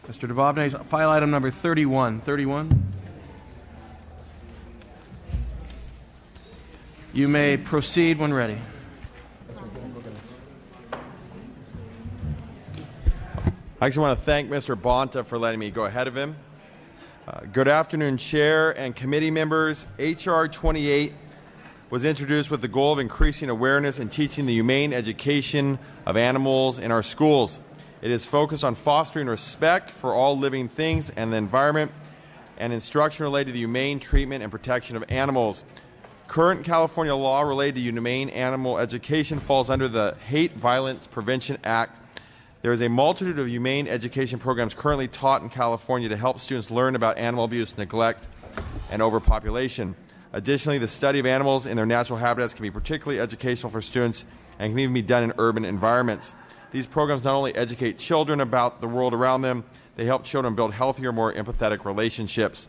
Mr. Dubovne, file item number 31. 31. You may proceed when ready. I actually want to thank Mr. Bonta for letting me go ahead of him. Good afternoon, Chair and committee members. H.R. 28 was introduced with the goal of increasing awareness and teaching the humane education of animals in our schools. It is focused on fostering respect for all living things and the environment and instruction related to the humane treatment and protection of animals. Current California law related to humane animal education falls under the Hate Violence Prevention Act. There is a multitude of humane education programs currently taught in California to help students learn about animal abuse, neglect, and overpopulation. Additionally, the study of animals in their natural habitats can be particularly educational for students and can even be done in urban environments. These programs not only educate children about the world around them, they help children build healthier, more empathetic relationships.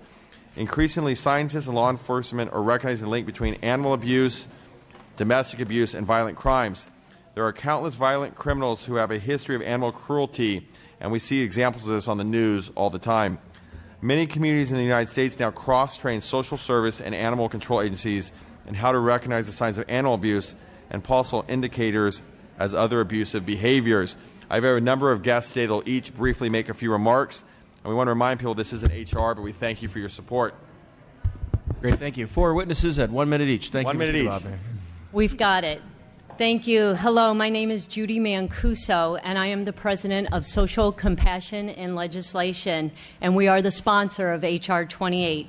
Increasingly, scientists and law enforcement are recognizing the link between animal abuse, domestic abuse, and violent crimes. There are countless violent criminals who have a history of animal cruelty, and we see examples of this on the news all the time. Many communities in the United States now cross-train social service and animal control agencies in how to recognize the signs of animal abuse and possible indicators as other abusive behaviors. I have a number of guests today that will each briefly make a few remarks, and we want to remind people this isn't HR, but we thank you for your support. Great, thank you. 4 witnesses at 1 minute each. Thank you, 1 minute each. Dubovne. We've got it. Thank you. Hello, my name is Judy Mancuso, and I am the president of Social Compassion in Legislation, and we are the sponsor of H.R. 28.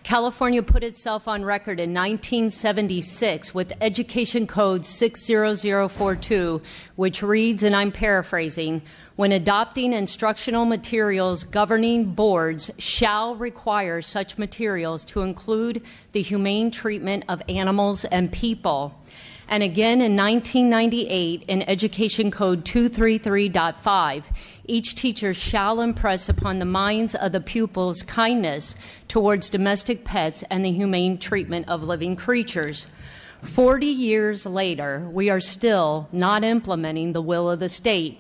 California put itself on record in 1976 with Education Code 60042, which reads, and I'm paraphrasing, when adopting instructional materials, governing boards shall require such materials to include the humane treatment of animals and people. And again in 1998 in Education Code 233.5, each teacher shall impress upon the minds of the pupils kindness towards domestic pets and the humane treatment of living creatures. 40 years later, we are still not implementing the will of the state.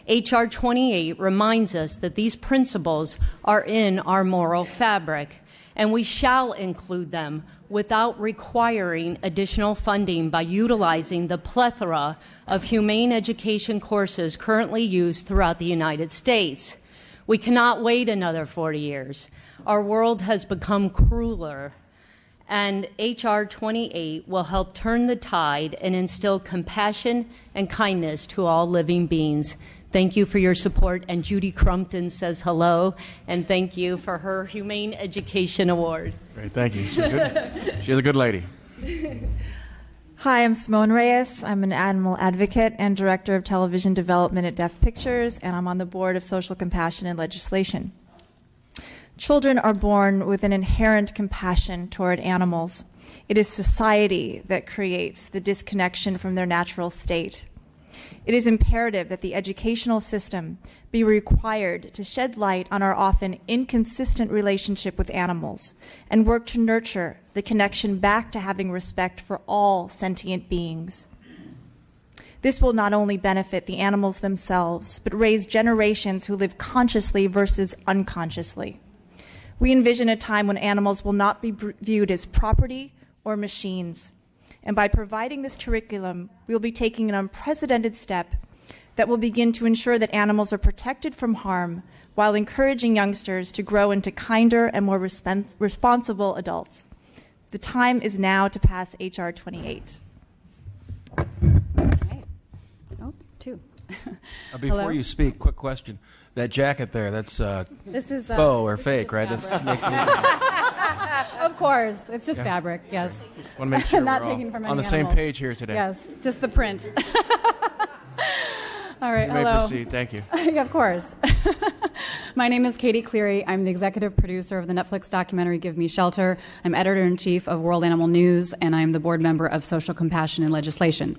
H.R. 28 reminds us that these principles are in our moral fabric, and we shall include them without requiring additional funding by utilizing the plethora of humane education courses currently used throughout the United States. We cannot wait another 40 years. Our world has become crueler, and H.R. 28 will help turn the tide and instill compassion and kindness to all living beings. Thank you for your support, and Judy Crumpton says hello, and thank you for her Humane Education Award. Great, thank you. She's a good lady. Hi, I'm Simone Reyes. I'm an animal advocate and director of television development at Deaf Pictures, and I'm on the board of Social Compassion and Legislation. Children are born with an inherent compassion toward animals. It is society that creates the disconnection from their natural state. It is imperative that the educational system be required to shed light on our often inconsistent relationship with animals and work to nurture the connection back to having respect for all sentient beings. This will not only benefit the animals themselves, but raise generations who live consciously versus unconsciously. We envision a time when animals will not be viewed as property or machines. And by providing this curriculum, we will be taking an unprecedented step that will begin to ensure that animals are protected from harm while encouraging youngsters to grow into kinder and more responsible adults. The time is now to pass H.R. 28. All right. Oh, 2. Before you speak, quick question. That jacket there, that's this is, faux or fake, right? That's of course. It's just fabric, yes. Want to make sure Not we're taken from any on the same animal. page here today. Yes, just the print. All right, You may hello. proceed. Thank you. Yeah, of course. My name is Katie Cleary. I'm the executive producer of the Netflix documentary Give Me Shelter. I'm editor-in-chief of World Animal News, and I'm the board member of Social Compassion and Legislation.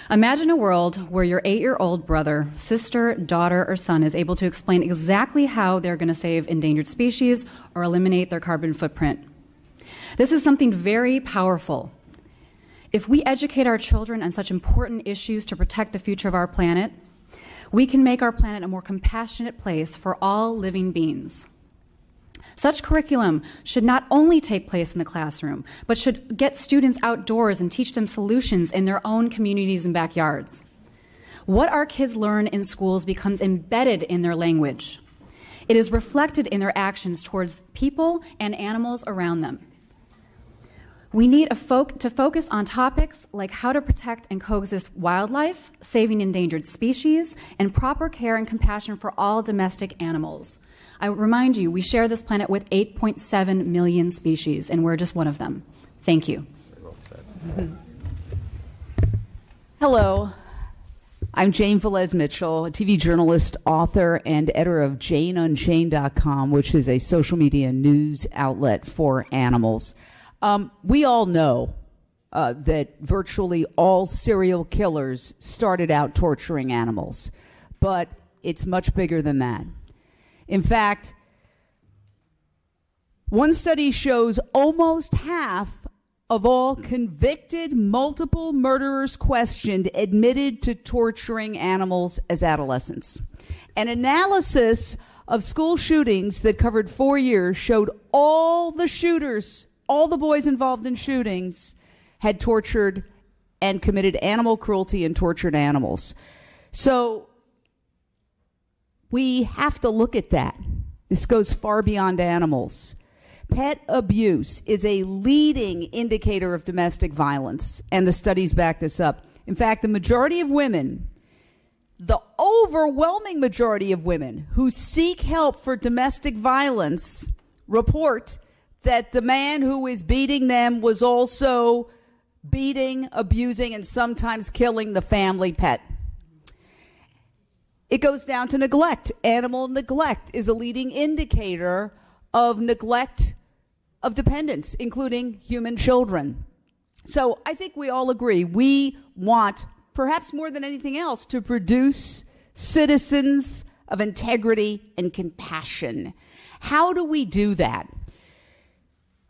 Imagine a world where your 8-year-old brother, sister, daughter, or son is able to explain exactly how they're going to save endangered species or eliminate their carbon footprint. This is something very powerful. If we educate our children on such important issues to protect the future of our planet, we can make our planet a more compassionate place for all living beings. Such curriculum should not only take place in the classroom, but should get students outdoors and teach them solutions in their own communities and backyards. What our kids learn in schools becomes embedded in their language. It is reflected in their actions towards people and animals around them. We need to focus on topics like how to protect and coexist wildlife, saving endangered species, and proper care and compassion for all domestic animals. I remind you, we share this planet with 8.7 million species, and we're just one of them. Thank you. Well said. Hello. I'm Jane Velez-Mitchell, a TV journalist, author, and editor of JaneUnchained.com, which is a social media news outlet for animals. We all know that virtually all serial killers started out torturing animals, but it's much bigger than that. In fact, one study shows almost half of all convicted multiple murderers questioned admitted to torturing animals as adolescents. An analysis of school shootings that covered 4 years showed all the shooters, all the boys involved in shootings, had tortured and committed animal cruelty and tortured animals. So we have to look at that. This goes far beyond animals. Pet abuse is a leading indicator of domestic violence, and the studies back this up. In fact, the majority of women, the overwhelming majority of women who seek help for domestic violence report that the man who is beating them was also beating, abusing, and sometimes killing the family pet. It goes down to neglect. Animal neglect is a leading indicator of neglect of dependents, including human children. So I think we all agree we want, perhaps more than anything else, to produce citizens of integrity and compassion. How do we do that?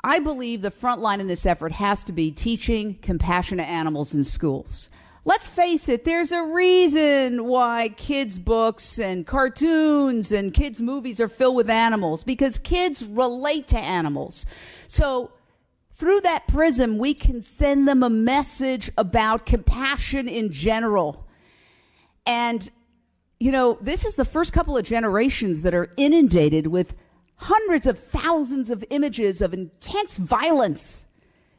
I believe the front line in this effort has to be teaching compassion to animals in schools. Let's face it, there's a reason why kids' books and cartoons and kids' movies are filled with animals, because kids relate to animals. So through that prism, we can send them a message about compassion in general. And, you know, this is the first couple of generations that are inundated with hundreds of thousands of images of intense violence.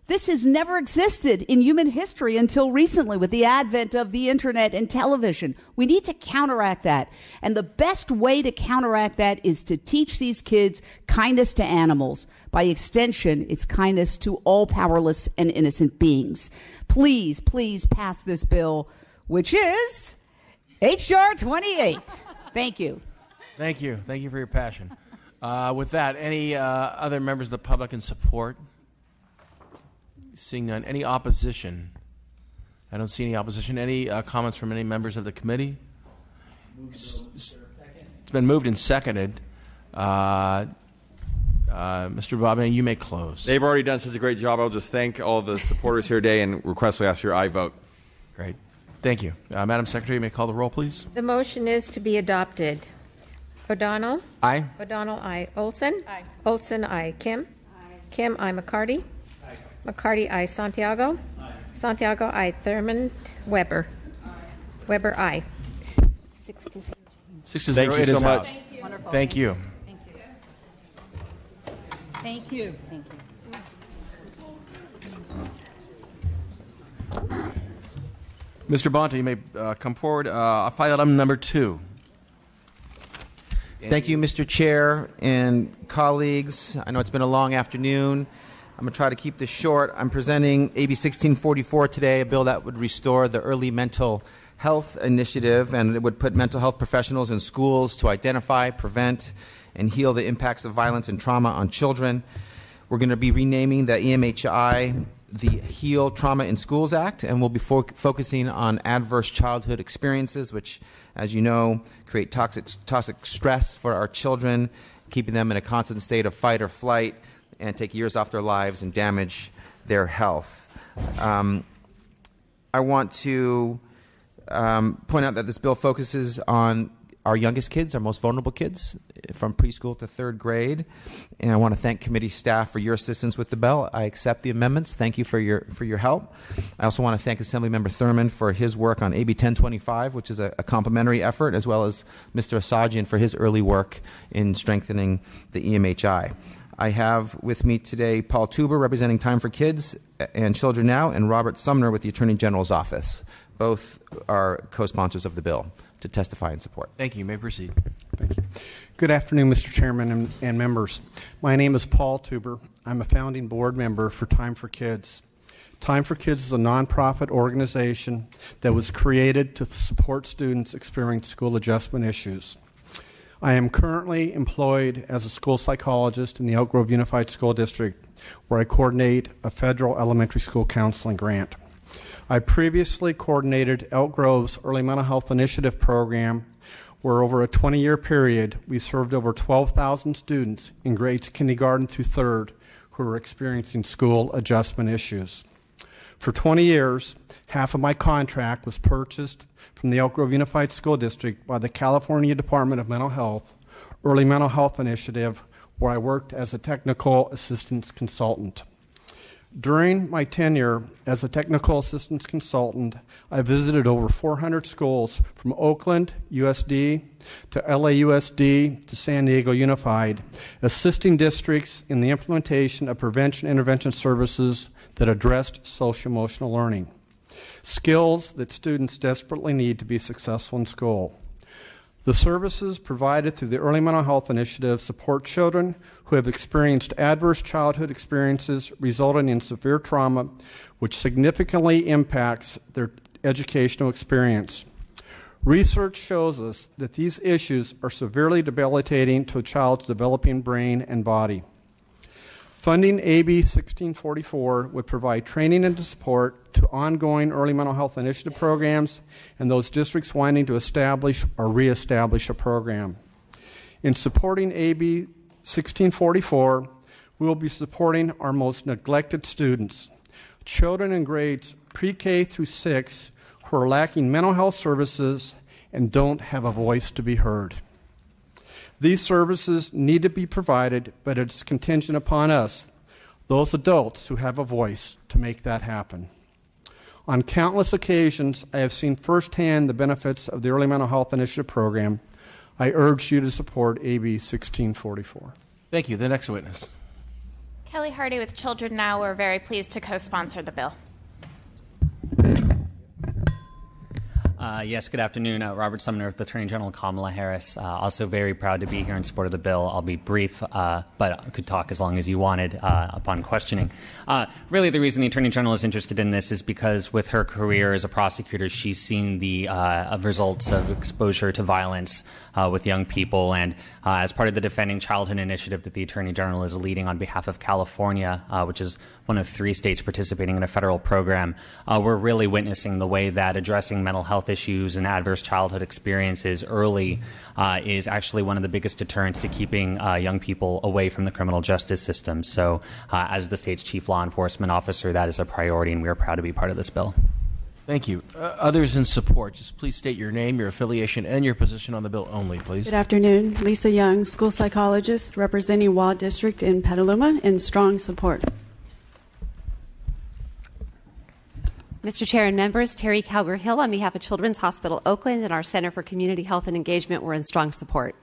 This has never existed in human history until recently with the advent of the internet and television. We need to counteract that. And the best way to counteract that is to teach these kids kindness to animals. By extension, it's kindness to all powerless and innocent beings. Please, please pass this bill, which is H.R. 28. Thank you. Thank you. Thank you for your passion. With that, any other members of the public in support? Seeing none. Any opposition? I don't see any opposition. Any comments from any members of the committee? It's been moved and seconded. Mr. Bobby, you may close. They've already done such a great job. I'll just thank all the supporters here today and request we ask for your aye vote. Great. Thank you. Madam Secretary, you may call the roll, please. The motion is to be adopted. O'Donnell? Aye. O'Donnell, aye. Olson? Aye. Olson, aye. Kim? Aye. Kim, aye. McCarty? Aye. McCarty, aye. Santiago? Aye. Santiago, aye. Thurman? Weber? Aye. Weber, aye. 6-0. 6-0. Thank you It so is much. out. Wonderful. Thank you. Thank you. Thank you. Mr. Bonta, you may come forward. File item number 2. Thank you, Mr. Chair and colleagues. I know it's been a long afternoon. I'm going to try to keep this short. I'm presenting AB 1644 today, a bill that would restore the Early Mental Health Initiative, and it would put mental health professionals in schools to identify, prevent, and heal the impacts of violence and trauma on children. We're going to be renaming the EMHI the Heal Trauma in Schools Act, and we'll be focusing on adverse childhood experiences, which, as you know, create toxic stress for our children, keeping them in a constant state of fight or flight, and take years off their lives and damage their health. I want to point out that this bill focuses on our youngest kids, our most vulnerable kids, from preschool to third grade. And I want to thank committee staff for your assistance with the bill. I accept the amendments. Thank you for your help. I also want to thank Assemblymember Thurman for his work on AB 1025, which is a complementary effort, as well as Mr. Asajian for his early work in strengthening the EMHI. I have with me today Paul Tuber, representing Time for Kids and Children Now, and Robert Sumner with the Attorney General's Office. Both are co-sponsors of the bill, to testify in support. Thank you. You may proceed. Thank you. Good afternoon, Mr. Chairman and members. My name is Paul Tuber. I'm a founding board member for Time for Kids. Time for Kids is a nonprofit organization that was created to support students experiencing school adjustment issues. I am currently employed as a school psychologist in the Elk Grove Unified School District, where I coordinate a federal elementary school counseling grant. I previously coordinated Elk Grove's Early Mental Health Initiative program, where over a 20-year period we served over 12,000 students in grades kindergarten through third who were experiencing school adjustment issues. For 20 years, half of my contract was purchased from the Elk Grove Unified School District by the California Department of Mental Health Early Mental Health Initiative, where I worked as a technical assistance consultant. During my tenure as a technical assistance consultant, I visited over 400 schools from Oakland USD to LAUSD to San Diego Unified, assisting districts in the implementation of prevention intervention services that addressed social-emotional learning, skills that students desperately need to be successful in school. The services provided through the Early Mental Health Initiative support children who have experienced adverse childhood experiences resulting in severe trauma, which significantly impacts their educational experience. Research shows us that these issues are severely debilitating to a child's developing brain and body. Funding AB 1644 would provide training and support to ongoing early mental health initiative programs and those districts wanting to establish or reestablish a program. In supporting AB 1644, we will be supporting our most neglected students, children in grades pre-K through 6 who are lacking mental health services and don't have a voice to be heard. These services need to be provided, but it's contingent upon us, those adults who have a voice, to make that happen. On countless occasions, I have seen firsthand the benefits of the Early Mental Health Initiative program. I urge you to support AB 1644. Thank you. The next witness. Kelly Hardy with Children Now. We're very pleased to co-sponsor the bill. Yes, good afternoon. Robert Sumner with Attorney General Kamala Harris. Also very proud to be here in support of the bill. I'll be brief, but I could talk as long as you wanted upon questioning. Really, the reason the Attorney General is interested in this is because with her career as a prosecutor, she's seen the results of exposure to violence with young people. And as part of the Defending Childhood Initiative that the Attorney General is leading on behalf of California, which is one of 3 states participating in a federal program, we're really witnessing the way that addressing mental health issues and adverse childhood experiences early is actually one of the biggest deterrents to keeping young people away from the criminal justice system. So as the state's chief law enforcement officer, that is a priority, and we are proud to be part of this bill. Thank you. Others in support, just please state your name, your affiliation, and your position on the bill only, please. Good afternoon. Lisa Young, school psychologist representing Waugh District in Petaluma, in strong support. Mr. Chair and members, Terry Calgar-Hill on behalf of Children's Hospital Oakland and our Center for Community Health and Engagement. We're in strong support.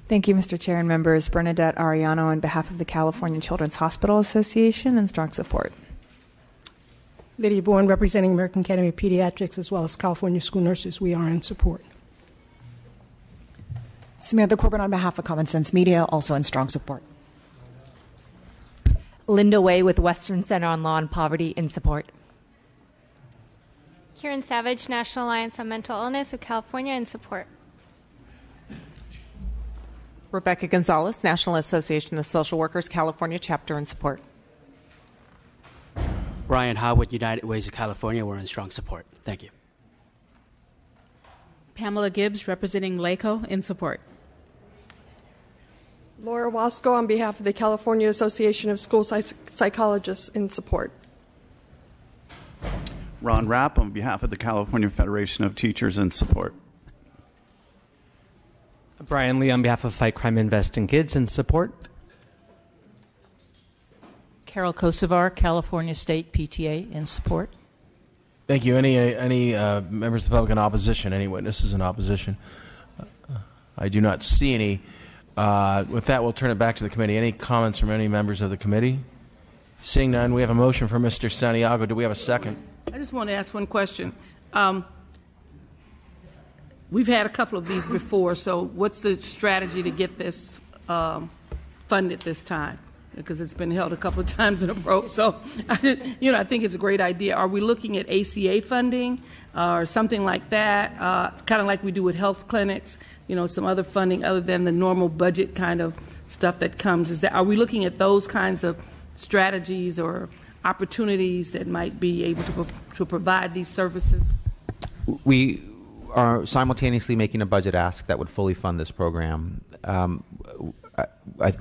Thank you, Mr. Chair and members. Bernadette Ariano on behalf of the California Children's Hospital Association, in strong support. Lydia Bourne representing American Academy of Pediatrics as well as California School Nurses. We are in support. Samantha Corbin on behalf of Common Sense Media, also in strong support. Linda Way with Western Center on Law and Poverty, in support. Kieran Savage, National Alliance on Mental Illness of California, in support. Rebecca Gonzalez, National Association of Social Workers, California chapter, in support. Brian Howard, United Ways of California, we're in strong support. Thank you. Pamela Gibbs, representing LACO, in support. Laura Wasco on behalf of the California Association of School Psychologists, in support. Ron Rapp on behalf of the California Federation of Teachers in Support. Brian Lee on behalf of Fight Crime Invest in Kids in Support. Carol Kosovar, California State PTA in support. Thank you. Any members of the public in opposition? Any witnesses in opposition? I do not see any. With that, we'll turn it back to the committee. Any comments from any members of the committee? Seeing none, we have a motion from Mr. Santiago. Do we have a second? I just want to ask one question. We've had a couple of these before, so what's the strategy to get this funded this time? Because it's been held a couple of times in a row. So, I think it's a great idea. Are we looking at ACA funding or something like that, kind of like we do with health clinics, some other funding other than the normal budget kind of stuff that comes? Are we looking at those kinds of strategies or opportunities that might be able to provide these services? We are simultaneously making a budget ask that would fully fund this program.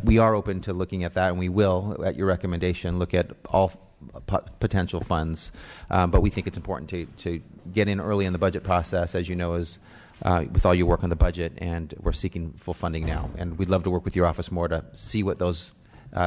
We are open to looking at that, and we will, at your recommendation, look at all potential funds. But we think it's important to get in early in the budget process, as you know, with all your work on the budget, and we're seeking full funding now. And we'd love to work with your office more to see what those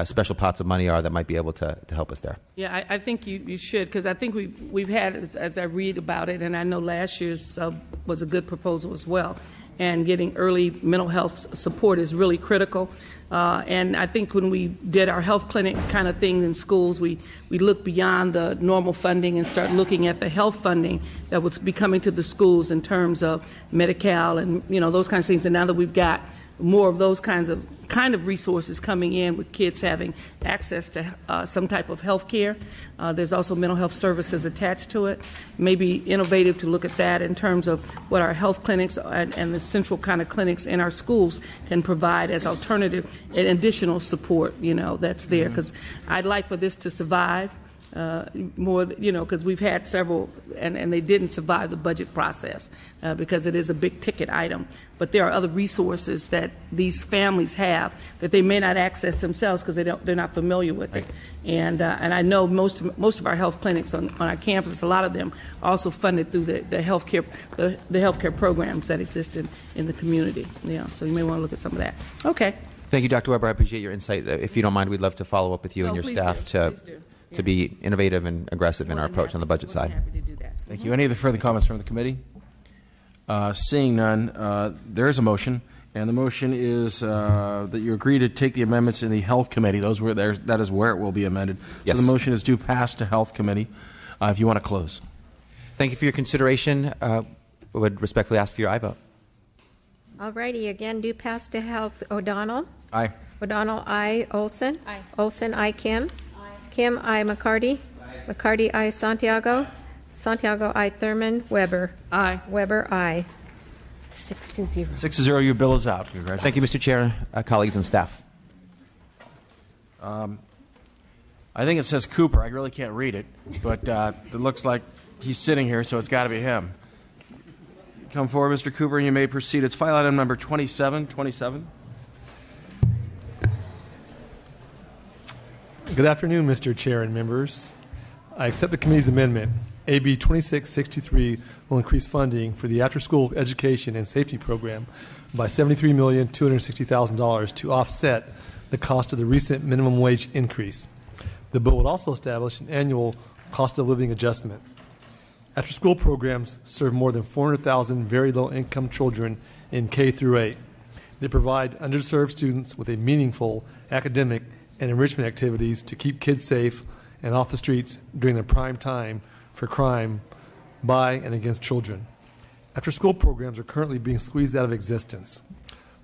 special pots of money are that might be able to help us there. Yeah, I think you should, because I think we've had, as I read about it, and I know last year's was a good proposal as well, and getting early mental health support is really critical. And I think when we did our health clinic kind of thing in schools, we looked beyond the normal funding and start looking at the health funding that would be coming to the schools in terms of Medi-Cal and those kinds of things. And now that we've got more of those kinds of resources coming in with kids having access to some type of health care. There's also mental health services attached to it. Maybe innovative to look at that in terms of what our health clinics and the central kind of clinics in our schools can provide as alternative and additional support, that's there. Because I'd like for this to survive more, because we've had several, and they didn't survive the budget process because it is a big ticket item. But there are other resources that these families have that they may not access themselves because they're not familiar with it. And I know most of our health clinics on our campus, a lot of them are also funded through the healthcare programs that exist in the community. So you may want to look at some of that. Okay. Thank you, Dr. Weber. I appreciate your insight. If you don't mind, we'd love to follow up with you and your staff to be innovative and aggressive in our approach on the budget side. Thank you. Any other further comments from the committee? Seeing none, there is a motion, and the motion is that you agree to take the amendments in the Health Committee. That is where it will be amended. Yes. So the motion is due pass to Health Committee. If you want to close. Thank you for your consideration. I would respectfully ask for your aye vote. All righty. Again, due pass to Health. O'Donnell? Aye. O'Donnell, aye. Olson? Aye. Olson, aye. Kim? Kim, aye. McCarty? McCarty, aye. Santiago? Santiago, aye. Thurman? Weber? Aye. Weber, aye. 6-0. 6-0, your bill is out. Congratulations. Thank you, Mr. Chair, colleagues and staff. I think it says Cooper. I really can't read it, but it looks like he's sitting here, so it's got to be him. Come forward, Mr. Cooper, and you may proceed. It's file item number 2727. Good afternoon, Mr. Chair and members. I accept the committee's amendment. AB 2663 will increase funding for the after-school education and safety program by $73,260,000 to offset the cost of the recent minimum wage increase. The bill would also establish an annual cost of living adjustment. After-school programs serve more than 400,000 very low-income children in K through 8. They provide underserved students with a meaningful academic and enrichment activities to keep kids safe and off the streets during the prime time for crime by and against children. After-school programs are currently being squeezed out of existence.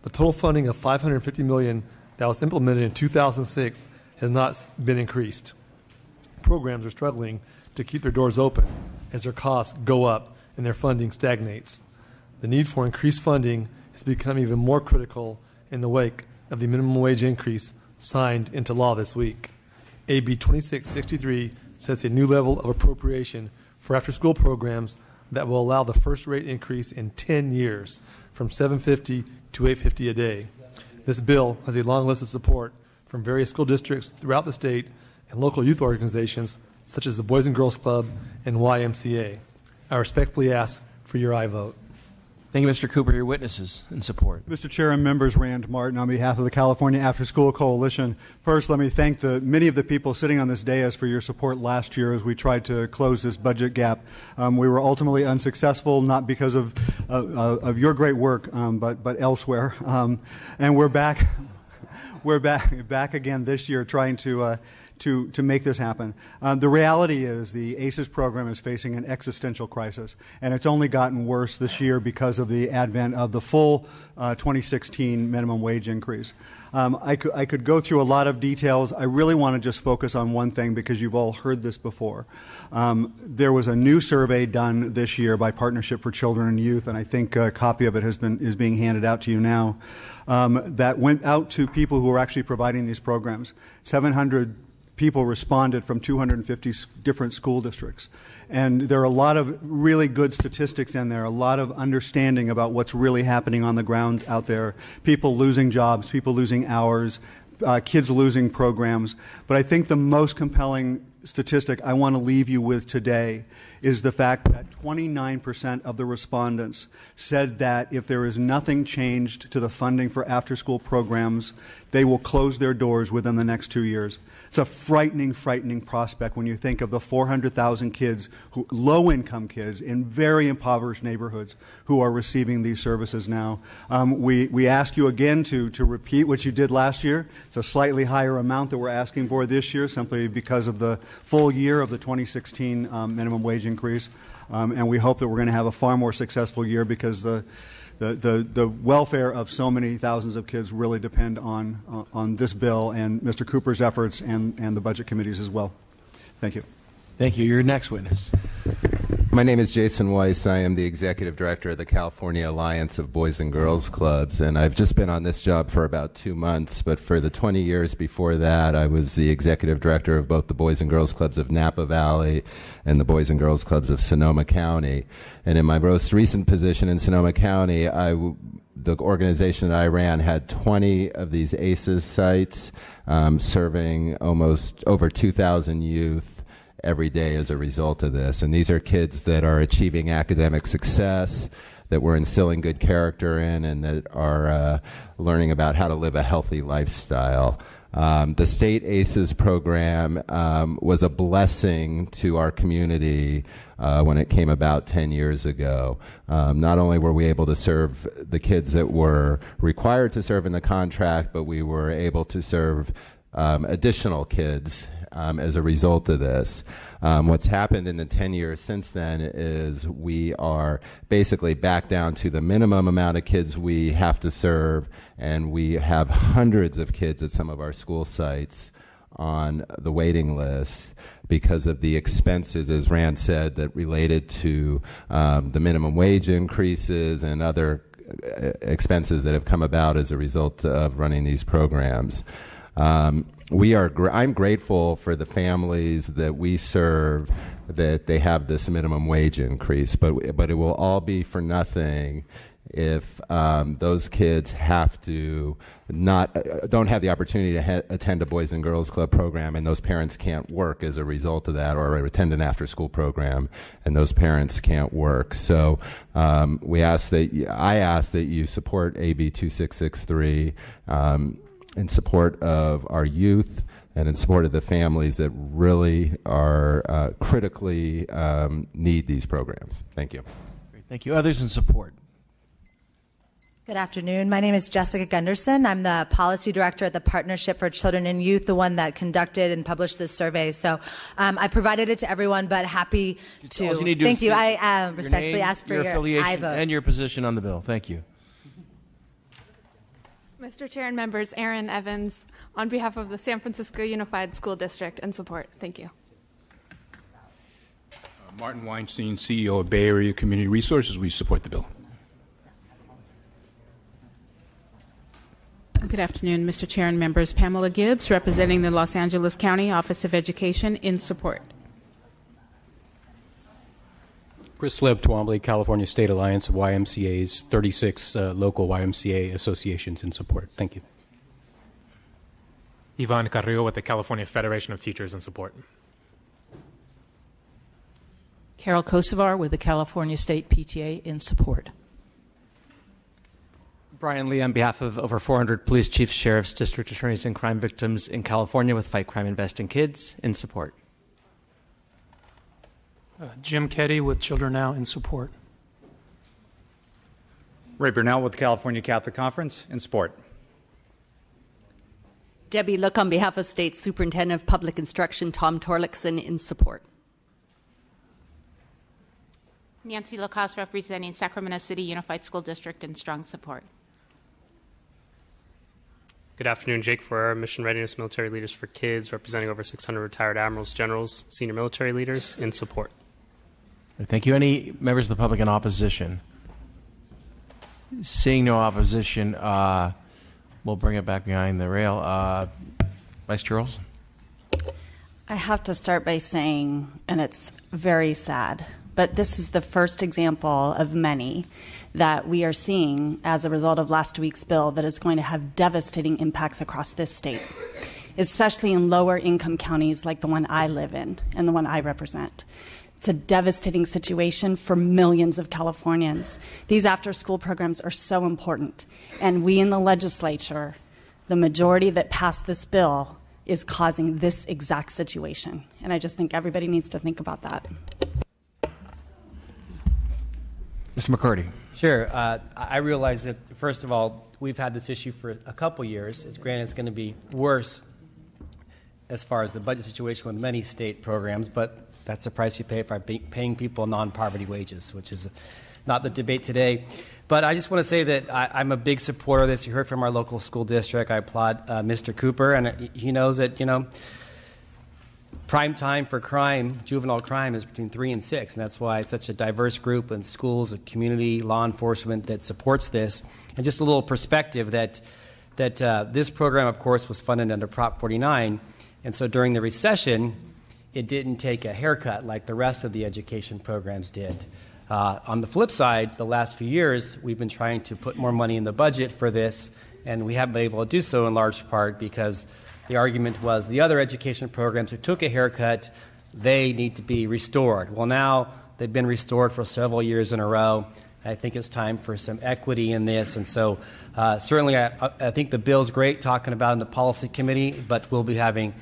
The total funding of $550 million that was implemented in 2006 has not been increased. Programs are struggling to keep their doors open as their costs go up and their funding stagnates. The need for increased funding has become even more critical in the wake of the minimum wage increase signed into law this week. AB 2663 sets a new level of appropriation for after-school programs that will allow the first rate increase in 10 years from $750 to $850 a day. This bill has a long list of support from various school districts throughout the state and local youth organizations such as the Boys and Girls Club and YMCA. I respectfully ask for your aye vote. Thank you, Mr. Cooper. Your witnesses in support. Mr. Chair and members, Rand Martin on behalf of the California After School Coalition. First, let me thank many of the people sitting on this dais for your support last year as we tried to close this budget gap. We were ultimately unsuccessful, not because of your great work, but elsewhere. And we're back. We're back again this year trying to make this happen. The reality is the ACES program is facing an existential crisis, and it's only gotten worse this year because of the advent of the full 2016 minimum wage increase. I could go through a lot of details. I really want to just focus on one thing because you've all heard this before. There was a new survey done this year by Partnership for Children and Youth, and I think a copy of it is being handed out to you now, that went out to people who are actually providing these programs. 700 people responded from 250 different school districts. And there are a lot of really good statistics in there, a lot of understanding about what's really happening on the ground out there. People losing jobs, people losing hours, kids losing programs. But I think the most compelling statistic I want to leave you with today is the fact that 29% of the respondents said that if there is nothing changed to the funding for after-school programs, they will close their doors within the next 2 years. It's a frightening, frightening prospect when you think of the 400,000 kids, low-income kids in very impoverished neighborhoods who are receiving these services now. We ask you again to repeat what you did last year. It's a slightly higher amount that we're asking for this year simply because of the full year of the 2016 minimum wage increase. And we hope that we're going to have a far more successful year because the welfare of so many thousands of kids really depend on this bill and Mr. Cooper's efforts and the budget committees as well. Thank you. Thank you. Your next witness. My name is Jason Weiss. I am the Executive Director of the California Alliance of Boys and Girls Clubs, and I've just been on this job for about 2 months, but for the 20 years before that, I was the Executive Director of both the Boys and Girls Clubs of Napa Valley and the Boys and Girls Clubs of Sonoma County. And in my most recent position in Sonoma County, the organization that I ran had 20 of these ACES sites, serving almost over 2,000 youth every day as a result of this. And these are kids that are achieving academic success, that we're instilling good character in, and that are learning about how to live a healthy lifestyle. The state ACES program was a blessing to our community when it came about 10 years ago. Not only were we able to serve the kids that were required to serve in the contract, but we were able to serve additional kids as a result of this. What's happened in the 10 years since then is we are basically back down to the minimum amount of kids we have to serve, and we have hundreds of kids at some of our school sites on the waiting list because of the expenses, as Rand said, that related to the minimum wage increases and other expenses that have come about as a result of running these programs. I'm grateful for the families that we serve that they have this minimum wage increase, but it will all be for nothing if those kids don't have the opportunity to attend a Boys and Girls Club program, and those parents can't work as a result of that, or attend an after-school program, and those parents can't work. So I ask that you support AB 2663. In support of our youth and in support of the families that really are critically need these programs. Thank you. Great. Thank you. Others in support. Good afternoon. My name is Jessica Gunderson. I'm the Policy Director at the Partnership for Children and Youth, the one that conducted and published this survey. So I provided it to everyone, but happy to. All you need to thank do you. is I respectfully ask for your affiliation aye vote. and your position on the bill. Thank you. Mr. Chair and members, Aaron Evans, on behalf of the San Francisco Unified School District, and support. Thank you. Martin Weinstein, CEO of Bay Area Community Resources. We support the bill. Good afternoon, Mr. Chair and members. Pamela Gibbs, representing the Los Angeles County Office of Education, in support. Chris Leb, Twombly, California State Alliance of YMCA's 36 local YMCA associations in support. Thank you. Ivan Carrillo with the California Federation of Teachers in support. Carol Kosovar with the California State PTA in support. Brian Lee on behalf of over 400 police chiefs, sheriffs, district attorneys, and crime victims in California with Fight Crime Invest in Kids in support. Jim Keddy with Children Now in support. Ray Burnell with the California Catholic Conference in support. Debbie Look on behalf of State Superintendent of Public Instruction Tom Torlakson in support. Nancy Lacoste representing Sacramento City Unified School District in strong support. Good afternoon, Jake Ferrer, Mission Readiness Military Leaders for Kids, representing over 600 retired admirals, generals, senior military leaders in support. Thank you. Any members of the public in opposition? Seeing no opposition, we'll bring it back behind the rail. Vice Chair Olson. I have to start by saying, and it's very sad, but this is the first example of many that we are seeing as a result of last week's bill that is going to have devastating impacts across this state, especially in lower income counties like the one I live in and the one I represent. It's a devastating situation for millions of Californians. These after-school programs are so important, and we in the legislature, the majority that passed this bill, is causing this exact situation. And I just think everybody needs to think about that. Mr. McCarty. Sure. I realize that, first of all, we've had this issue for a couple years. Granted, it's going to be worse as far as the budget situation with many state programs, but that's the price you pay for paying people non-poverty wages, which is not the debate today. But I just want to say that I'm a big supporter of this. You heard from our local school district. I applaud Mr. Cooper, and he knows that, prime time for crime, juvenile crime, is between 3 and 6, and that's why it's such a diverse group in schools, a community, law enforcement that supports this. And just a little perspective that this program, of course, was funded under Prop 49, and so during the recession, it didn't take a haircut like the rest of the education programs did. On the flip side, the last few years, we've been trying to put more money in the budget for this, and we haven't been able to do so in large part because the argument was the other education programs who took a haircut, they need to be restored. Well, now they've been restored for several years in a row. I think it's time for some equity in this. And so certainly I think the bill's great talking about in the policy committee, but we'll be having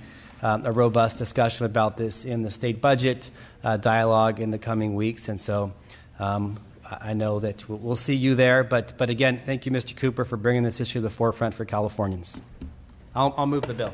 a robust discussion about this in the state budget dialogue in the coming weeks. And so I know that we'll see you there. But again, thank you, Mr. Cooper, for bringing this issue to the forefront for Californians. I'll move the bill.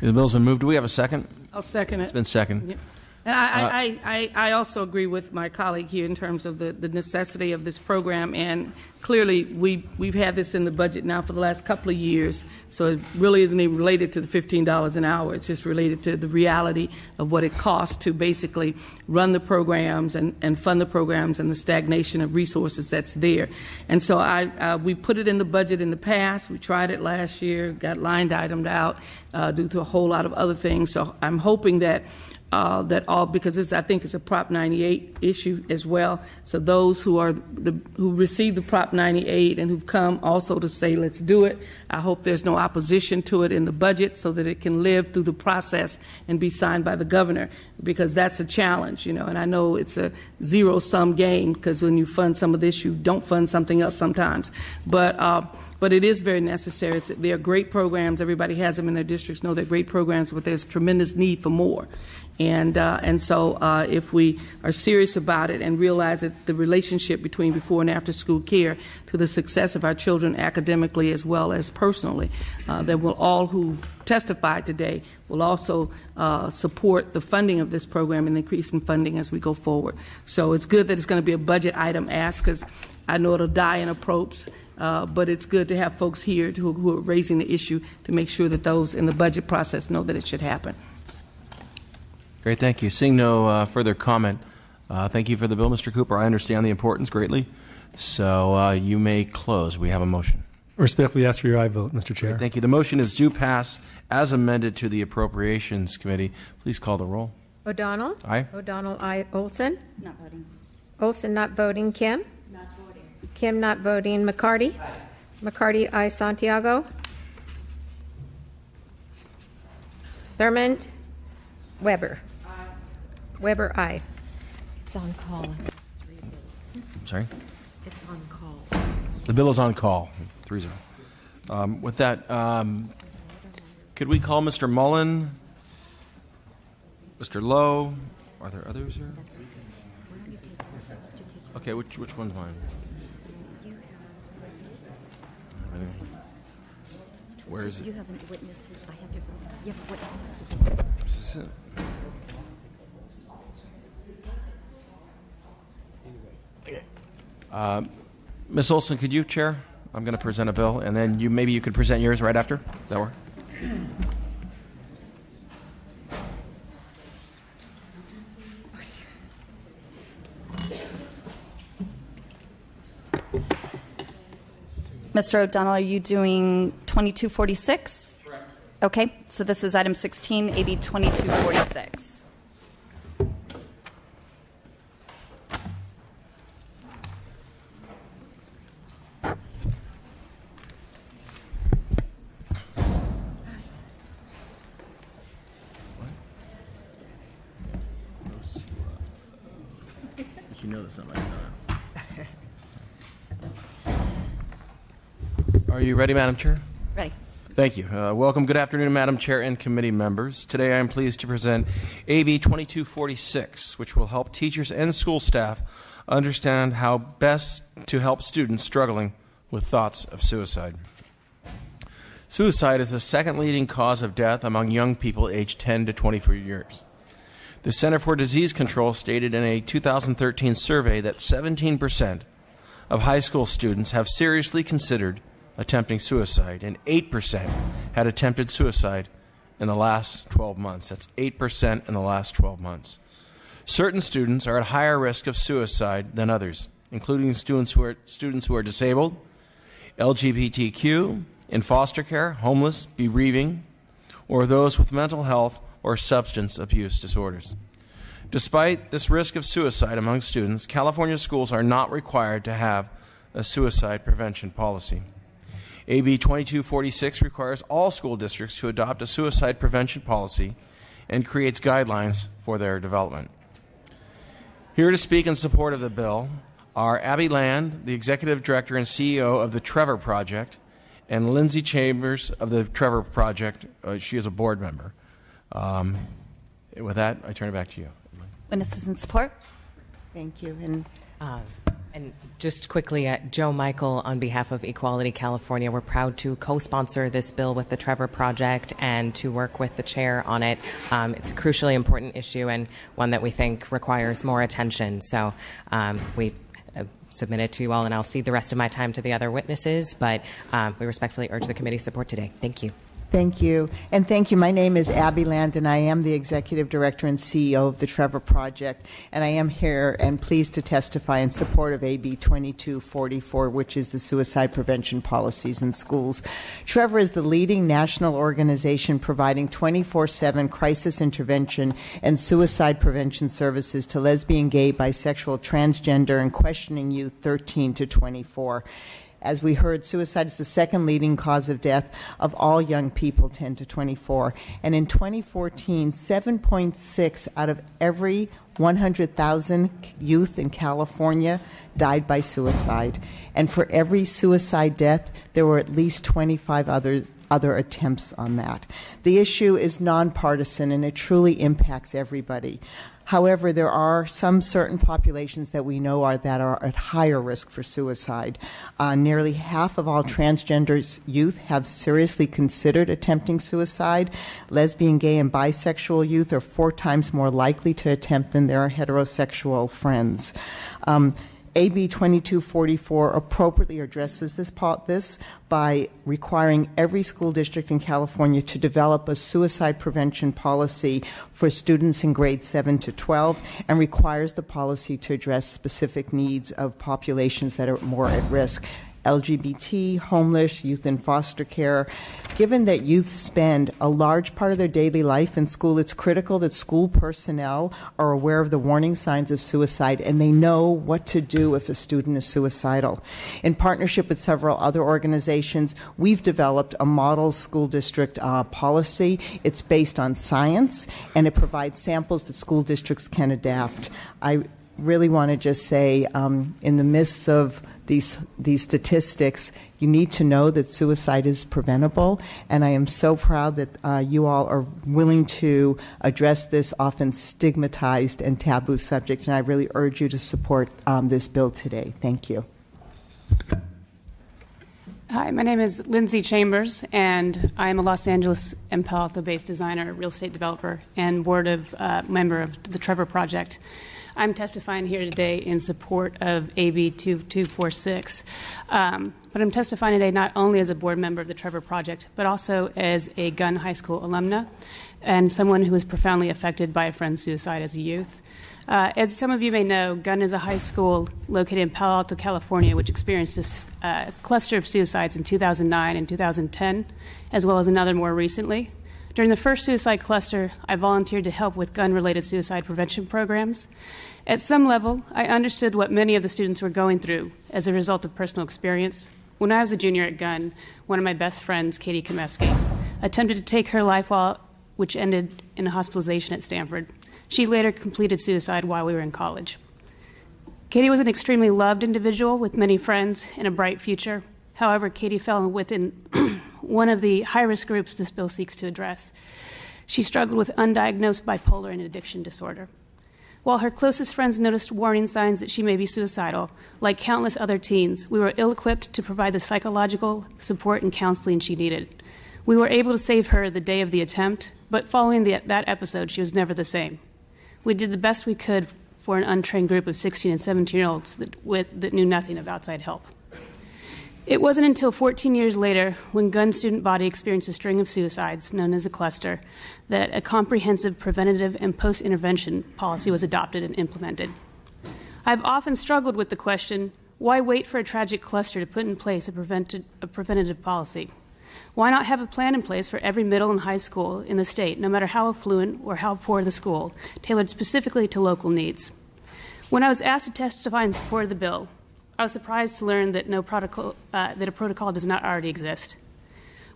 The bill's been moved. Do we have a second? I'll second it. It's been seconded. Yeah. And I also agree with my colleague here in terms of the necessity of this program. And clearly, we've had this in the budget now for the last couple of years. So it really isn't even related to the $15 an hour. It's just related to the reality of what it costs to basically run the programs and fund the programs and the stagnation of resources that's there. And so we put it in the budget in the past. We tried it last year, got line itemed out due to a whole lot of other things. So I'm hoping that because I think it's a Prop 98 issue as well. So those who received the Prop 98 and who've come also to say, let's do it. I hope there's no opposition to it in the budget so that it can live through the process and be signed by the governor, because that's a challenge, and I know it's a zero-sum game because when you fund some of this, you don't fund something else sometimes. But it is very necessary. They are great programs. Everybody has them in their districts, know they're great programs, but there's tremendous need for more. And so if we are serious about it and realize that the relationship between before and after school care to the success of our children academically as well as personally, that will all who've testified today will also support the funding of this program and increase in funding as we go forward. So it's good that it's going to be a budget item asked, because I know it'll die in approps. But it's good to have folks here who are raising the issue to make sure that those in the budget process know that it should happen. Great, thank you. Seeing no further comment, thank you for the bill, Mr. Cooper. I understand the importance greatly. So you may close. We have a motion. Respectfully ask for your aye vote, Mr. Chair. Great, thank you. The motion is due pass as amended to the Appropriations Committee. Please call the roll. O'Donnell? Aye. O'Donnell, aye. Olson? Not voting. Olson not voting. Kim? Not voting. Kim not voting. McCarty? Aye. McCarty, aye. Santiago? Thurmond? Weber? Aye. Weber, aye. It's on call. Sorry? It's on call. The bill is on call. 3-0. With that, could we call Mr. Mullen, Mr. Lowe? Are there others here? Okay, which one's mine? Where is it? You have a witness. I have different. You have a witness. Is this it? Okay. Ms. Olson, could you chair? I'm going to present a bill, and then maybe you could present yours right after. Does that work? Mr. O'Donnell, are you doing 2246? Correct. Okay, so this is item 16, AB 2246. You know that's not my style. Are you ready, Madam Chair? Ready. Thank you. Welcome. Good afternoon, Madam Chair and committee members. Today I am pleased to present AB 2246, which will help teachers and school staff understand how best to help students struggling with thoughts of suicide. Suicide is the second leading cause of death among young people aged 10 to 24 years. The Center for Disease Control stated in a 2013 survey that 17% of high school students have seriously considered attempting suicide, and 8% had attempted suicide in the last 12 months. That's 8% in the last 12 months. Certain students are at higher risk of suicide than others, including students who are disabled, LGBTQ, in foster care, homeless, bereaving, or those with mental health or substance abuse disorders. Despite this risk of suicide among students, California schools are not required to have a suicide prevention policy. AB 2246 requires all school districts to adopt a suicide prevention policy and creates guidelines for their development. Here to speak in support of the bill are Abby Land, the Executive Director and CEO of the Trevor Project, and Lindsay Chambers of the Trevor Project. She is a board member. With that, I turn it back to you. Witnesses in support? Thank you. And just quickly, Joe Michael, on behalf of Equality California, we're proud to co-sponsor this bill with the Trevor Project and to work with the chair on it. It's a crucially important issue and one that we think requires more attention. So we submit it to you all, and I'll cede the rest of my time to the other witnesses, but we respectfully urge the committee's support today. Thank you. Thank you. And thank you. My name is Abby Land, and I am the Executive Director and CEO of the Trevor Project. And I am here and pleased to testify in support of AB 2244, which is the suicide prevention policies in schools. Trevor is the leading national organization providing 24/7 crisis intervention and suicide prevention services to lesbian, gay, bisexual, transgender, and questioning youth 13 to 24. As we heard, suicide is the second leading cause of death of all young people 10 to 24. And in 2014, 7.6 out of every 100,000 youth in California died by suicide. And for every suicide death, there were at least 25 other attempts on that. The issue is nonpartisan, and it truly impacts everybody. However, there are some certain populations that we know are at higher risk for suicide. Nearly half of all transgender youth have seriously considered attempting suicide. Lesbian, gay, and bisexual youth are 4 times more likely to attempt than their heterosexual friends. AB 2244 appropriately addresses this by requiring every school district in California to develop a suicide prevention policy for students in grades 7 to 12 and requires the policy to address specific needs of populations that are more at risk. LGBT, homeless, youth in foster care. Given that youth spend a large part of their daily life in school, it's critical that school personnel are aware of the warning signs of suicide and they know what to do if a student is suicidal. In partnership with several other organizations, we've developed a model school district policy. It's based on science and it provides samples that school districts can adapt. I really want to just say, in the midst of these statistics, you need to know that suicide is preventable, and I am so proud that you all are willing to address this often stigmatized and taboo subject, and I really urge you to support this bill today. Thank you. Hi, my name is Lindsay Chambers, and I am a Los Angeles and Palo Alto-based designer, real estate developer, and member of the Trevor Project. I'm testifying here today in support of AB 2246, but I'm testifying today not only as a board member of the Trevor Project, but also as a Gunn High School alumna and someone who was profoundly affected by a friend's suicide as a youth. As some of you may know, Gunn is a high school located in Palo Alto, California, which experienced a cluster of suicides in 2009 and 2010, as well as another more recently. During the first suicide cluster, I volunteered to help with gun-related suicide prevention programs. At some level, I understood what many of the students were going through as a result of personal experience. When I was a junior at Gunn, one of my best friends, Katie Komeski, attempted to take her life, which ended in a hospitalization at Stanford. She later completed suicide while we were in college. Katie was an extremely loved individual with many friends and a bright future. However, Katie fell within one of the high-risk groups this bill seeks to address. She struggled with undiagnosed bipolar and addiction disorder. While her closest friends noticed warning signs that she may be suicidal, like countless other teens, we were ill-equipped to provide the psychological support and counseling she needed. We were able to save her the day of the attempt, but following that episode, she was never the same. We did the best we could for an untrained group of 16 and 17-year-olds that knew nothing of outside help. It wasn't until 14 years later, when Gunn's student body experienced a string of suicides, known as a cluster, that a comprehensive preventative and post-intervention policy was adopted and implemented. I've often struggled with the question, why wait for a tragic cluster to put in place a preventative policy? Why not have a plan in place for every middle and high school in the state, no matter how affluent or how poor the school, tailored specifically to local needs? When I was asked to testify in support of the bill, I was surprised to learn that that a protocol does not already exist.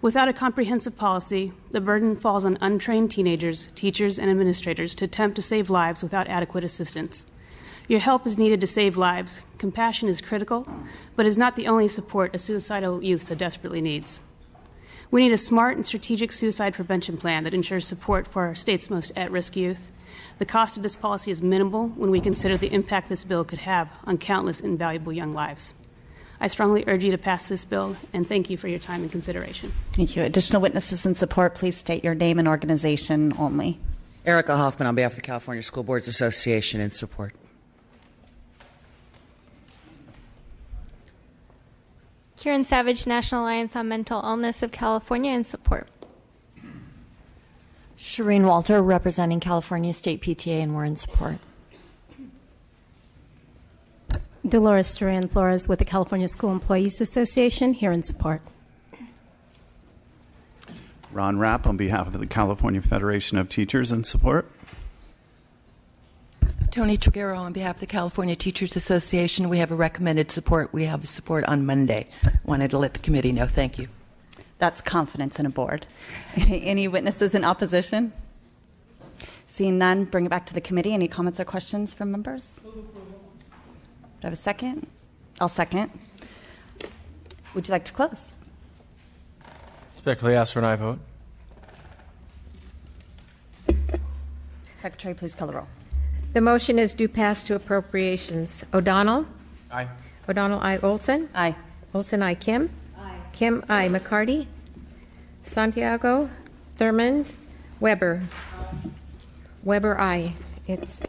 Without a comprehensive policy, the burden falls on untrained teenagers, teachers, and administrators to attempt to save lives without adequate assistance. Your help is needed to save lives. Compassion is critical, but is not the only support a suicidal youth so desperately needs. We need a smart and strategic suicide prevention plan that ensures support for our state's most at-risk youth. The cost of this policy is minimal when we consider the impact this bill could have on countless invaluable young lives. I strongly urge you to pass this bill, and thank you for your time and consideration. Thank you. Additional witnesses in support, please state your name and organization only. Erica Hoffman on behalf of the California School Boards Association in support. Kieran Savage, National Alliance on Mental Illness of California, in support. Shireen Walter, representing California State PTA, and we're in support. Dolores Duran Flores with the California School Employees Association, here in support. Ron Rapp on behalf of the California Federation of Teachers in support. Tony Triguero on behalf of the California Teachers Association. We have a recommended support. We have support on Monday. Wanted to let the committee know. Thank you. That's confidence in a board. Any witnesses in opposition? Seeing none, bring it back to the committee. Any comments or questions from members? Do I have a second? I'll second. Would you like to close? Respectfully ask for an aye vote. Secretary, please call the roll. The motion is due pass to appropriations. O'Donnell? Aye. O'Donnell, aye. Olson? Aye. Olson, aye. Kim? Aye. Kim, aye. McCarty? Santiago? Thurman? Weber? Weber, aye. It's